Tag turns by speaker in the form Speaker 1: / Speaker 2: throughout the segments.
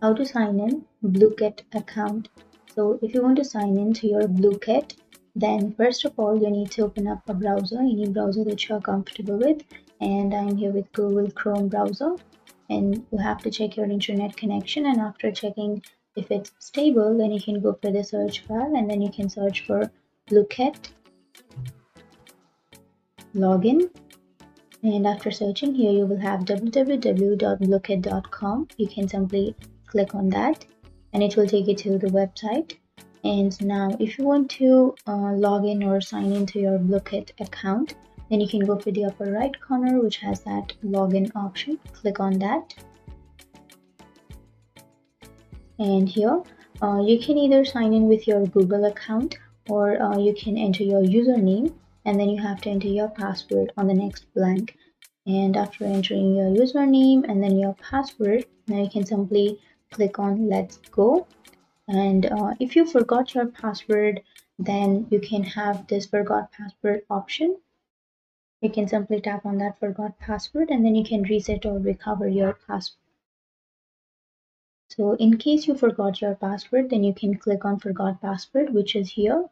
Speaker 1: How to sign in Blooket account. So if you want to sign in to your Blooket, then first of all you need to open up a browser, any browser that you're comfortable with, and I'm here with Google Chrome browser. And you have to check your internet connection, and after checking if it's stable, then you can go for the search bar and then you can search for Blooket login. And after searching here, you will have www.blooket.com. You can simply click on that and it will take you to the website. And now if you want to log in or sign into your Blooket account, then you can go to the upper right corner, which has that login option. Click on that. And here you can either sign in with your Google account, or you can enter your username and then you have to enter your password on the next blank. And after entering your username and then your password, now you can simply click on let's go. And if you forgot your password, then you can have this forgot password option. You can simply tap on that forgot password and then you can reset or recover your password. So in case you forgot your password, then you can click on forgot password, which is here.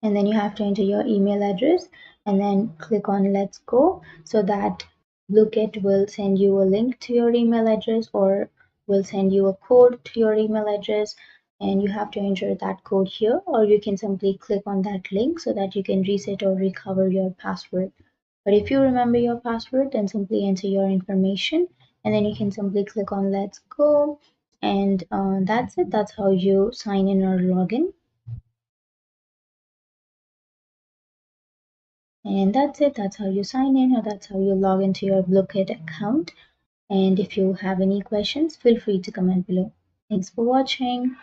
Speaker 1: And then you have to enter your email address and then click on let's go, so that Blooket will send you a link to your email address or will send you a code to your email address, and you have to enter that code here, or you can simply click on that link so that you can reset or recover your password. But if you remember your password, then simply enter your information and then you can simply click on let's go. And that's it. That's how you sign in or log in. And that's it. That's how you sign in, or that's how you log into your Blooket account. And if you have any questions, feel free to comment below. Thanks for watching.